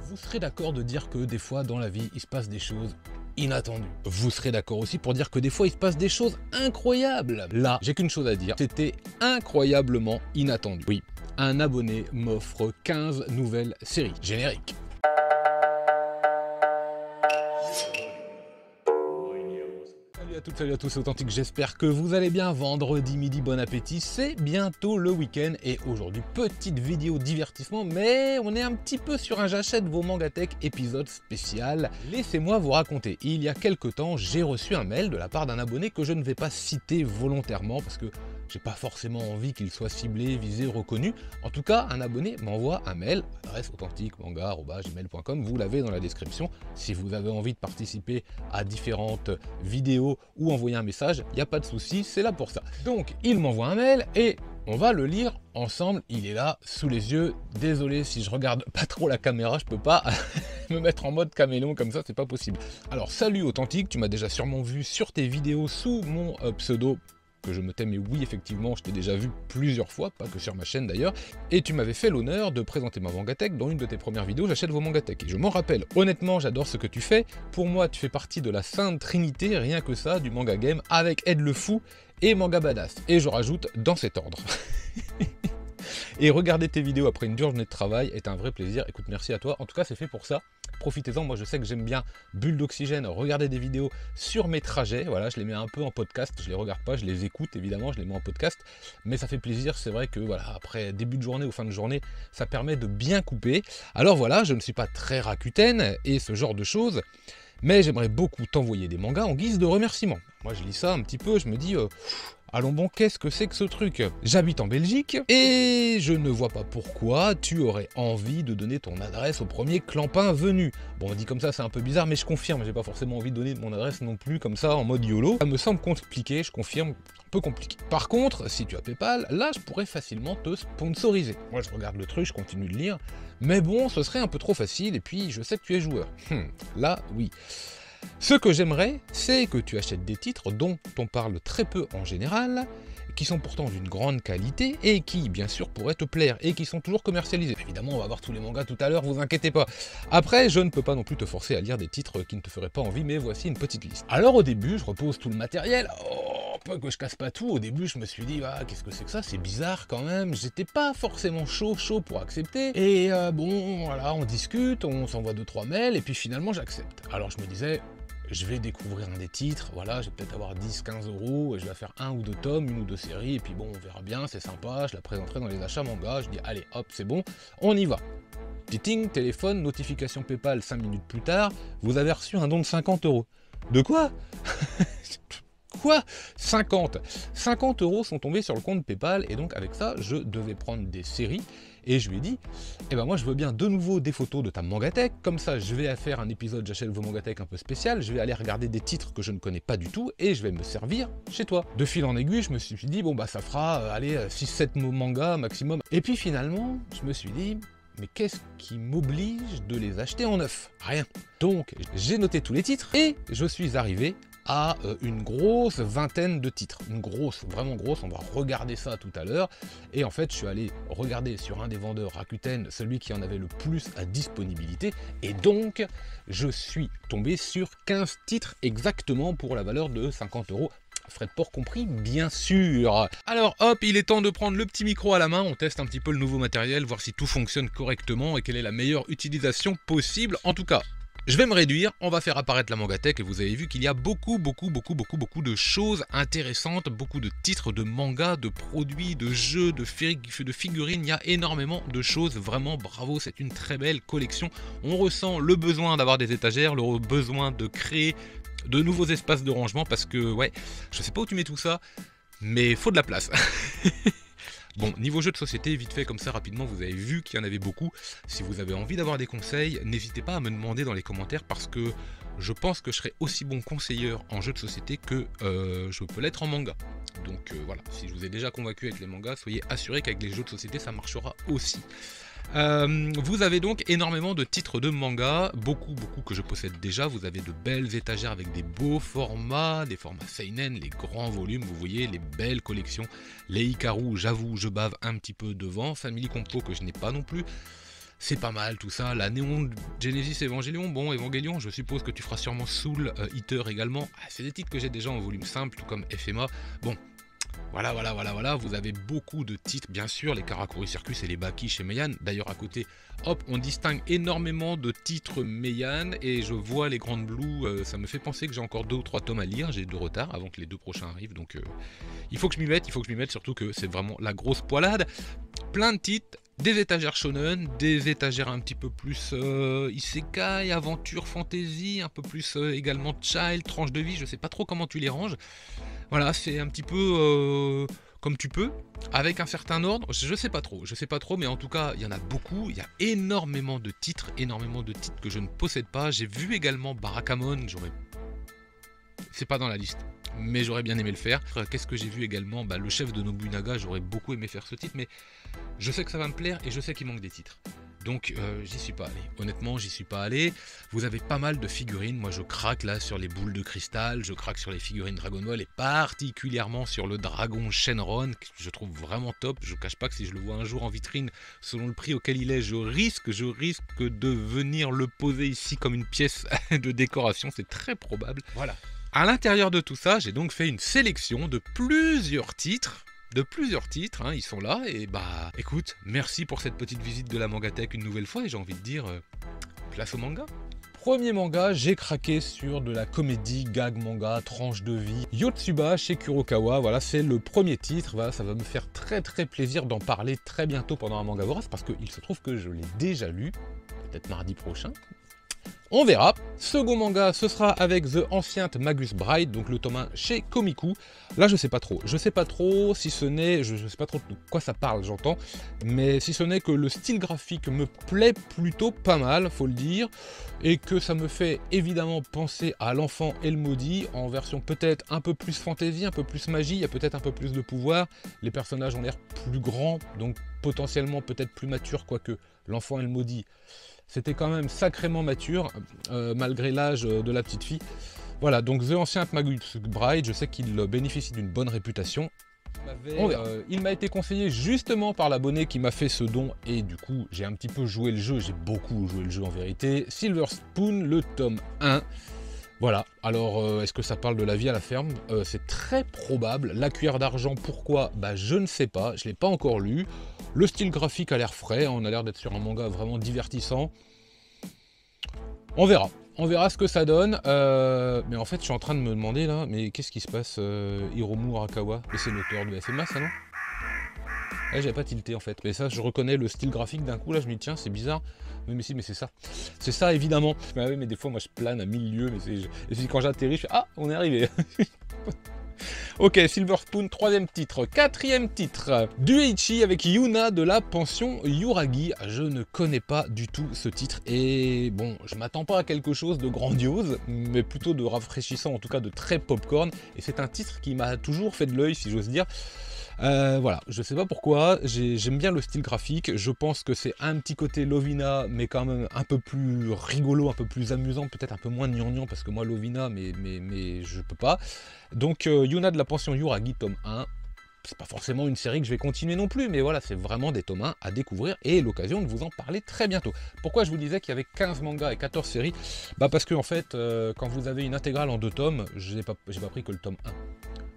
Vous serez d'accord de dire que des fois dans la vie, il se passe des choses inattendues. Vous serez d'accord aussi pour dire que des fois, il se passe des choses incroyables. Là, j'ai qu'une chose à dire, c'était incroyablement inattendu. Oui, un abonné m'offre 15 nouvelles séries. Générique. Salut à tous, c'est Authentique, j'espère que vous allez bien. Vendredi midi, bon appétit, c'est bientôt le week-end et aujourd'hui, petite vidéo divertissement, mais on est un petit peu sur un j'achète vos Mangatech épisode spécial. Laissez-moi vous raconter, il y a quelques temps, j'ai reçu un mail de la part d'un abonné que je ne vais pas citer volontairement parce que j'ai pas forcément envie qu'il soit ciblé, visé, reconnu. En tout cas, un abonné m'envoie un mail, adresse authentiquemanga@gmail.com, vous l'avez dans la description. Si vous avez envie de participer à différentes vidéos ou envoyer un message, il n'y a pas de souci, c'est là pour ça. Donc, il m'envoie un mail et on va le lire ensemble. Il est là, sous les yeux. Désolé si je regarde pas trop la caméra, je peux pas me mettre en mode caméléon comme ça, c'est pas possible. Alors, salut Authentique, tu m'as déjà sûrement vu sur tes vidéos sous mon pseudo que je me tais, mais oui, effectivement, je t'ai déjà vu plusieurs fois, pas que sur ma chaîne d'ailleurs, et tu m'avais fait l'honneur de présenter ma Mangatech dans une de tes premières vidéos, j'achète vos Mangatech. Et je m'en rappelle, honnêtement, j'adore ce que tu fais. Pour moi, tu fais partie de la sainte trinité, rien que ça, du manga game, avec Ed le Fou et Manga Badass. Et je rajoute dans cet ordre. Et regarder tes vidéos après une dure journée de travail est un vrai plaisir. Écoute, merci à toi. En tout cas, c'est fait pour ça. Profitez-en. Moi, je sais que j'aime bien Bulle d'Oxygène, regarder des vidéos sur mes trajets. Voilà, je les mets un peu en podcast. Je les regarde pas, je les écoute évidemment, je les mets en podcast. Mais ça fait plaisir. C'est vrai que voilà, après début de journée ou fin de journée, ça permet de bien couper. Alors voilà, je ne suis pas très Rakuten et ce genre de choses. Mais j'aimerais beaucoup t'envoyer des mangas en guise de remerciement. Moi, je lis ça un petit peu, je me dis... allons bon, qu'est-ce que c'est que ce truc? J'habite en Belgique et je ne vois pas pourquoi tu aurais envie de donner ton adresse au premier clampin venu. Bon, on dit comme ça, c'est un peu bizarre, mais je confirme, j'ai pas forcément envie de donner mon adresse non plus comme ça en mode YOLO. Ça me semble compliqué, je confirme, un peu compliqué. Par contre, si tu as PayPal, là, je pourrais facilement te sponsoriser. Moi, je regarde le truc, je continue de lire, mais bon, ce serait un peu trop facile et puis je sais que tu es joueur. Là, oui. Ce que j'aimerais, c'est que tu achètes des titres dont on parle très peu en général, qui sont pourtant d'une grande qualité et qui, bien sûr, pourraient te plaire et qui sont toujours commercialisés. Évidemment, on va voir tous les mangas tout à l'heure, vous inquiétez pas. Après, je ne peux pas non plus te forcer à lire des titres qui ne te feraient pas envie, mais voici une petite liste. Alors au début, je repose tout le matériel. Oh, pas que je casse pas tout. Au début, je me suis dit, ah, qu'est-ce que c'est que ça? C'est bizarre quand même. J'étais pas forcément chaud pour accepter. Et bon, voilà, on discute, on s'envoie 2-3 mails et puis finalement, j'accepte. Alors je me disais... je vais découvrir un des titres, voilà, je vais peut-être avoir 10-15 €, et je vais faire un ou deux tomes, une ou deux séries, et puis bon, on verra bien, c'est sympa, je la présenterai dans les achats manga, je dis allez hop, c'est bon, on y va. Titing, téléphone, notification PayPal 5 minutes plus tard, vous avez reçu un don de 50 €. De quoi? Quoi? 50 € sont tombés sur le compte PayPal, et donc avec ça, je devais prendre des séries, et je lui ai dit, eh ben moi je veux bien de nouveau des photos de ta Mangatech, comme ça je vais faire un épisode j'achète vos Mangatech un peu spécial, je vais aller regarder des titres que je ne connais pas du tout, et je vais me servir chez toi. De fil en aiguille, je me suis dit, bon bah ça fera, allez, 6-7 mangas maximum. Et puis finalement, je me suis dit, mais qu'est-ce qui m'oblige de les acheter en neuf? Rien. Donc j'ai noté tous les titres, et je suis arrivé à une grosse vingtaine de titres. Une grosse, vraiment grosse, on va regarder ça tout à l'heure. Et en fait, je suis allé regarder sur un des vendeurs Rakuten, celui qui en avait le plus à disponibilité. Et donc, je suis tombé sur 15 titres exactement pour la valeur de 50 €. Frais de port compris, bien sûr. Alors hop, il est temps de prendre le petit micro à la main, on teste un petit peu le nouveau matériel, voir si tout fonctionne correctement et quelle est la meilleure utilisation possible. En tout cas, je vais me réduire, on va faire apparaître la Mangatech et vous avez vu qu'il y a beaucoup de choses intéressantes, beaucoup de titres de mangas, de produits, de jeux, de figurines, il y a énormément de choses, vraiment bravo, c'est une très belle collection. On ressent le besoin d'avoir des étagères, le besoin de créer de nouveaux espaces de rangement parce que, ouais, je sais pas où tu mets tout ça, mais il faut de la place. Bon, niveau jeu de société, vite fait comme ça rapidement, vous avez vu qu'il y en avait beaucoup. Si vous avez envie d'avoir des conseils, n'hésitez pas à me demander dans les commentaires parce que je pense que je serai aussi bon conseilleur en jeu de société que je peux l'être en manga. Donc voilà, si je vous ai déjà convaincu avec les mangas, soyez assurés qu'avec les jeux de société, ça marchera aussi. Vous avez donc énormément de titres de manga, beaucoup que je possède déjà. Vous avez de belles étagères avec des beaux formats, des formats seinen, les grands volumes, vous voyez les belles collections. Les Hikaru, j'avoue, je bave un petit peu devant. Family Compo que je n'ai pas non plus. c'est pas mal tout ça. La Néon Genesis Evangelion, bon, Evangelion, je suppose que tu feras sûrement Soul Eater également. Ah, c'est des titres que j'ai déjà en volume simple, tout comme FMA. Bon, voilà, vous avez beaucoup de titres, bien sûr, les Karakuri Circus et les Baki chez Meian. D'ailleurs, à côté, hop, on distingue énormément de titres Meian, et je vois les Grandes Blue, ça me fait penser que j'ai encore 2 ou 3 tomes à lire, j'ai de retard avant que les 2 prochains arrivent, donc il faut que je m'y mette, surtout que c'est vraiment la grosse poilade. Plein de titres, des étagères shonen, des étagères un petit peu plus isekai, aventure, fantasy, un peu plus également child, tranche de vie, je sais pas trop comment tu les ranges. Voilà, c'est un petit peu comme tu peux, avec un certain ordre, je sais pas trop, mais en tout cas, il y en a beaucoup, il y a énormément de titres que je ne possède pas. J'ai vu également Barakamon, c'est pas dans la liste, mais j'aurais bien aimé le faire. Qu'est-ce que j'ai vu également? Le chef de Nobunaga, j'aurais beaucoup aimé faire ce titre, mais je sais que ça va me plaire et je sais qu'il manque des titres. Donc j'y suis pas allé, honnêtement j'y suis pas allé. Vous avez pas mal de figurines, moi je craque là sur les boules de cristal, je craque sur les figurines Dragon Ball et particulièrement sur le dragon Shenron, que je trouve vraiment top. Je cache pas que si je le vois un jour en vitrine, selon le prix auquel il est, je risque de venir le poser ici comme une pièce de décoration, c'est très probable. Voilà. À l'intérieur de tout ça, j'ai donc fait une sélection de plusieurs titres, hein, ils sont là, et écoute, merci pour cette petite visite de la Mangatech une nouvelle fois, et j'ai envie de dire, place au manga. Premier manga, j'ai craqué sur de la comédie, gag manga, tranche de vie, Yotsuba chez Kurokawa, voilà, c'est le premier titre, voilà, ça va me faire très plaisir d'en parler très bientôt pendant un manga vorace, parce qu'il se trouve que je l'ai déjà lu, peut-être mardi prochain. On verra. Second manga, ce sera avec The Ancient Magus Bride, donc le tome 1 chez Komiku. Là, je sais pas trop si ce n'est, je sais pas trop de quoi ça parle, j'entends, mais si ce n'est que le style graphique me plaît plutôt pas mal, faut le dire, et que ça me fait évidemment penser à L'Enfant et le Maudit, en version peut-être un peu plus fantasy, un peu plus magie, il y a peut-être un peu plus de pouvoir, les personnages ont l'air plus grands, donc potentiellement peut-être plus matures, quoique L'Enfant et le Maudit, c'était quand même sacrément mature, malgré l'âge de la petite fille. Voilà, donc The Ancient Magus Bride, je sais qu'il bénéficie d'une bonne réputation. Il m'a été conseillé justement par l'abonné qui m'a fait ce don, et du coup, j'ai un petit peu joué le jeu, j'ai beaucoup joué le jeu en vérité. Silver Spoon, le tome 1. Voilà, alors est-ce que ça parle de la vie à la ferme? C'est très probable. La cuillère d'argent, pourquoi? Je ne sais pas, je ne l'ai pas encore lu. Le style graphique a l'air frais, on a l'air d'être sur un manga vraiment divertissant. On verra ce que ça donne. Mais en fait, je suis en train de me demander là, mais qu'est-ce qui se passe, Hiromu Arakawa? Et c'est l'auteur de FMA, ça non? Là, j'avais pas tilté en fait, mais ça, je reconnais le style graphique d'un coup, là, je me dis, tiens, c'est bizarre. Oui, mais si, mais c'est ça. C'est ça, évidemment. Mais oui, mais des fois, moi, je plane à 1000 lieues, mais et puis quand j'atterris, je fais, ah, on est arrivé. Ok, Silver Spoon, troisième titre. Quatrième titre, Dueichi avec Yuna de la pension Yuragi. Je ne connais pas du tout ce titre, et bon, je m'attends pas à quelque chose de grandiose, mais plutôt de rafraîchissant, en tout cas de très popcorn, et c'est un titre qui m'a toujours fait de l'œil, si j'ose dire. Voilà, je sais pas pourquoi, j'aime bien le style graphique, je pense que c'est un petit côté Lovina, mais quand même un peu plus rigolo, un peu plus amusant, peut-être un peu moins gnangnan, parce que moi Lovina, mais je peux pas. Donc Yuna de la pension Yuragi, tome 1, c'est pas forcément une série que je vais continuer non plus, mais voilà, c'est vraiment des tomes 1 à découvrir, et l'occasion de vous en parler très bientôt. Pourquoi je vous disais qu'il y avait 15 mangas et 14 séries? Parce que en fait, quand vous avez une intégrale en 2 tomes, j'ai pas pris que le tome 1.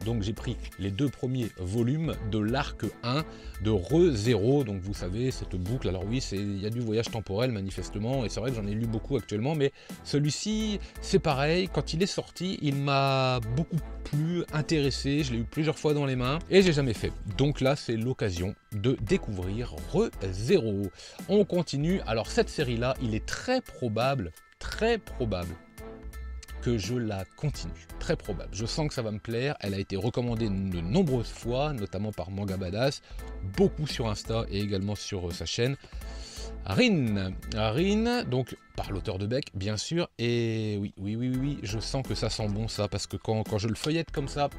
Donc j'ai pris les 2 premiers volumes de l'arc 1 de Re:Zero, donc vous savez, cette boucle. Alors oui, il y a du voyage temporel manifestement, et c'est vrai que j'en ai lu beaucoup actuellement, mais celui-ci, c'est pareil, quand il est sorti, il m'a beaucoup plus intéressé, je l'ai eu plusieurs fois dans les mains, et j'ai jamais fait. Donc là, c'est l'occasion de découvrir Re:Zero. On continue, alors cette série-là, il est très probable que je la continue, très probable. Je sens que ça va me plaire, elle a été recommandée de nombreuses fois, notamment par Manga Badass, beaucoup sur Insta et également sur sa chaîne. Rin, donc par l'auteur de Beck, bien sûr, et oui, je sens que ça sent bon ça, parce que quand je le feuillette comme ça,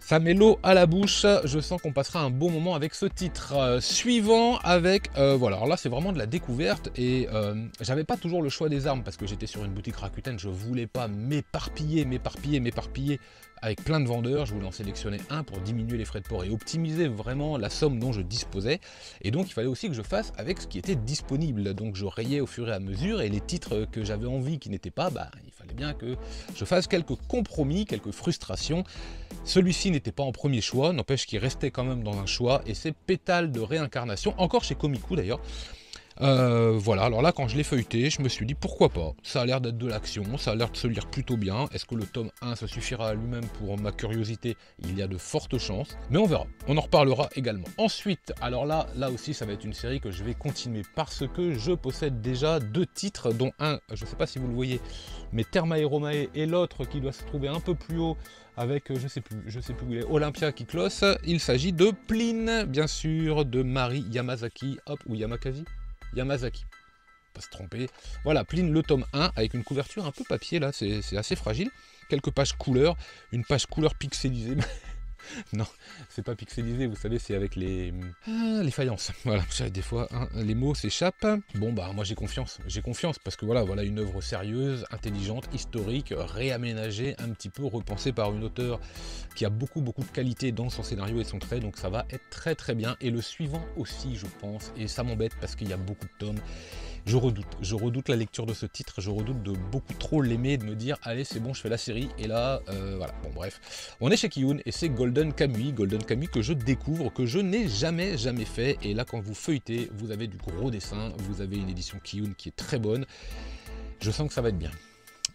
Ça met l'eau à la bouche, je sens qu'on passera un bon moment avec ce titre. Suivant avec, voilà, alors là c'est vraiment de la découverte et j'avais pas toujours le choix des armes parce que j'étais sur une boutique Rakuten, je voulais pas m'éparpiller avec plein de vendeurs, je voulais en sélectionner un pour diminuer les frais de port et optimiser vraiment la somme dont je disposais. Et donc il fallait aussi que je fasse avec ce qui était disponible, donc je rayais au fur et à mesure et les titres que j'avais envie qui n'étaient pas, bah, il fallait bien que je fasse quelques compromis, quelques frustrations. Celui-ci n'était pas en premier choix, n'empêche qu'il restait quand même dans un choix, et c'est Pétale de réincarnation, encore chez Komiku d'ailleurs. Voilà, alors là quand je l'ai feuilleté, je me suis dit pourquoi pas, ça a l'air d'être de l'action, ça a l'air de se lire plutôt bien, est-ce que le tome 1 se suffira à lui-même pour ma curiosité? Il y a de fortes chances, mais on verra, on en reparlera également. Ensuite, alors là aussi ça va être une série que je vais continuer parce que je possède déjà 2 titres, dont un, je ne sais pas si vous le voyez, mais Thermae Romae, et l'autre qui doit se trouver un peu plus haut avec, je sais plus où il est, Olympia qui closse. Il s'agit de Pline, bien sûr, de Mari Yamazaki, hop, ou Yamazaki, pas se tromper. Voilà, Pline le tome 1, avec une couverture un peu papier, là, c'est assez fragile. Quelques pages couleur, une page couleur pixelisée. Non, c'est pas pixelisé, vous savez, c'est avec les faïences. Voilà, des fois, hein, les mots s'échappent. Bon, bah, moi j'ai confiance parce que voilà une œuvre sérieuse, intelligente, historique, réaménagée, un petit peu repensée par une auteure qui a beaucoup de qualité dans son scénario et son trait, donc ça va être très bien. Et le suivant aussi, je pense, et ça m'embête parce qu'il y a beaucoup de tomes. Je redoute la lecture de ce titre, je redoute de beaucoup trop l'aimer, de me dire allez c'est bon je fais la série, et là voilà, bon bref. On est chez Kiyun et c'est Golden Kamuy que je découvre, que je n'ai jamais fait, et là quand vous feuilletez, vous avez du gros dessin, vous avez une édition Kiyun qui est très bonne, je sens que ça va être bien.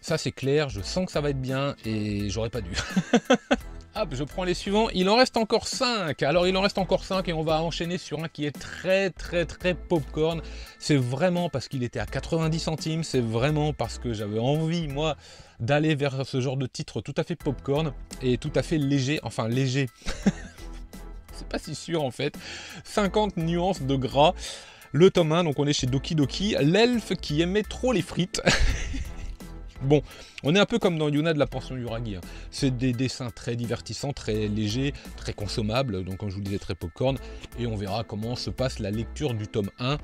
Ça c'est clair, je sens que ça va être bien, et j'aurais pas dû. Hop, je prends les suivants, il en reste encore 5, alors il en reste encore 5 et on va enchaîner sur un qui est très popcorn. C'est vraiment parce qu'il était à 90 centimes, c'est vraiment parce que j'avais envie moi d'aller vers ce genre de titre tout à fait popcorn et tout à fait léger, enfin léger, c'est pas si sûr en fait, 50 nuances de gras, le tome 1, donc on est chez Doki Doki, l'elfe qui aimait trop les frites. Bon, on est un peu comme dans Yuna de la pension Yuragi, hein. C'est des dessins très divertissants, très légers, très consommables, donc comme je vous le disais, très popcorn, et on verra comment se passe la lecture du tome 1,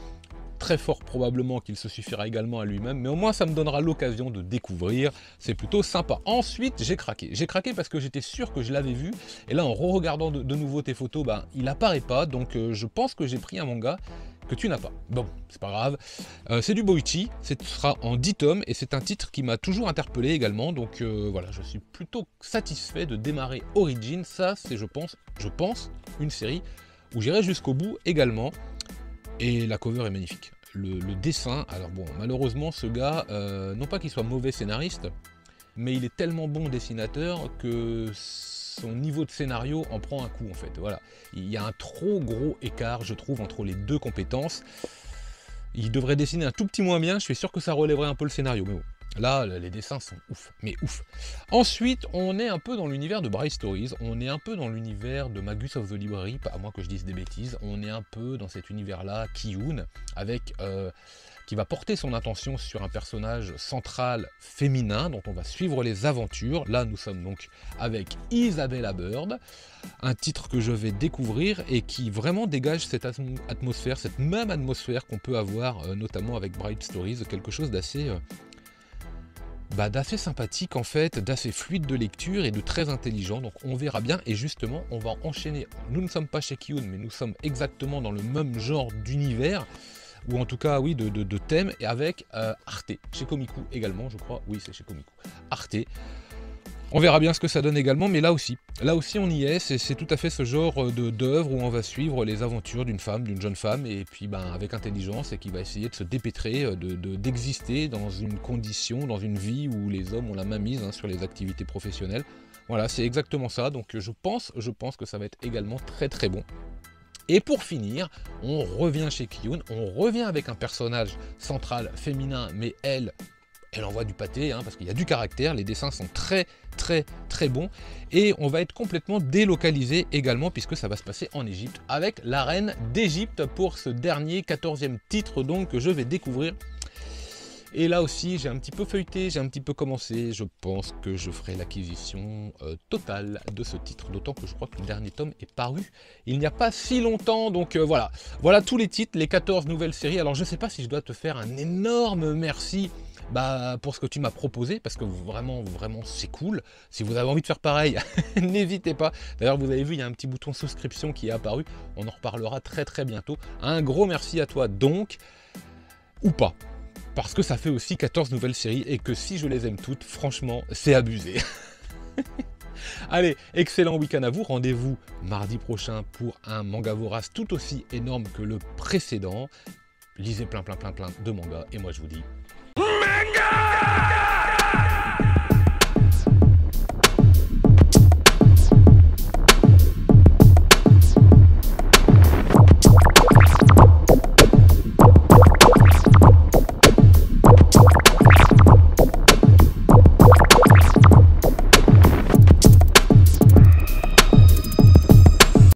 très fort probablement qu'il se suffira également à lui-même, mais au moins ça me donnera l'occasion de découvrir, c'est plutôt sympa. Ensuite, j'ai craqué parce que j'étais sûr que je l'avais vu, et là en re-regardant de nouveau tes photos, bah, il apparaît pas, donc je pense que j'ai pris un manga que tu n'as pas. Bon, c'est pas grave. C'est du Boichi, ce sera en 10 tomes, et c'est un titre qui m'a toujours interpellé également, donc voilà, je suis plutôt satisfait de démarrer Origin. Ça, c'est, je pense, une série où j'irai jusqu'au bout également, et la cover est magnifique. Le dessin, alors bon, malheureusement, ce gars, non pas qu'il soit mauvais scénariste, mais il est tellement bon dessinateur que son niveau de scénario en prend un coup en fait, voilà. Il y a un trop gros écart, je trouve, entre les deux compétences. Il devrait dessiner un tout petit moins bien, je suis sûr que ça relèverait un peu le scénario, mais bon. Là, les dessins sont ouf, mais ouf. Ensuite, on est un peu dans l'univers de Bright Stories, on est un peu dans l'univers de Magus of the Library, à moins que je dise des bêtises, on est un peu dans cet univers-là, Kiyun, avec... qui va porter son attention sur un personnage central féminin dont on va suivre les aventures. Là, nous sommes donc avec Isabella Bird, un titre que je vais découvrir et qui vraiment dégage cette atmosphère, cette même atmosphère qu'on peut avoir notamment avec Bright Stories, quelque chose d'assez sympathique en fait, d'assez fluide de lecture et de très intelligent, donc on verra bien. Et justement, on va enchaîner, nous ne sommes pas chez Kiyun, mais nous sommes exactement dans le même genre d'univers, ou en tout cas, oui, de thème, et avec Arte, chez Komiku également, je crois, oui, c'est chez Komiku, Arte. On verra bien ce que ça donne également, mais là aussi on y est, c'est tout à fait ce genre d'œuvre où on va suivre les aventures d'une femme, d'une jeune femme, et puis avec intelligence, et qui va essayer de se dépêtrer, d'exister dans une condition, dans une vie où les hommes ont la main mise sur les activités professionnelles. Voilà, c'est exactement ça, donc je pense que ça va être également très bon. Et pour finir, on revient chez Kiyun, on revient avec un personnage central féminin, mais elle envoie du pâté, hein, parce qu'il y a du caractère, les dessins sont très bons, et on va être complètement délocalisé également, puisque ça va se passer en Égypte, avec la reine d'Égypte pour ce dernier 14e titre donc que je vais découvrir. Et là aussi, j'ai un petit peu feuilleté, j'ai un petit peu commencé. Je pense que je ferai l'acquisition totale de ce titre, d'autant que je crois que le dernier tome est paru il n'y a pas si longtemps. Donc voilà, voilà tous les titres, les 14 nouvelles séries. Alors je sais pas si je dois te faire un énorme merci pour ce que tu m'as proposé, parce que vraiment c'est cool. Si vous avez envie de faire pareil, n'hésitez pas. D'ailleurs, vous avez vu, il y a un petit bouton souscription qui est apparu. On en reparlera très bientôt. Un gros merci à toi donc, ou pas, parce que ça fait aussi 14 nouvelles séries et que si je les aime toutes, franchement, c'est abusé. Allez, excellent week-end à vous. Rendez-vous mardi prochain pour un manga vorace tout aussi énorme que le précédent. Lisez plein de mangas et moi je vous dis... Manga!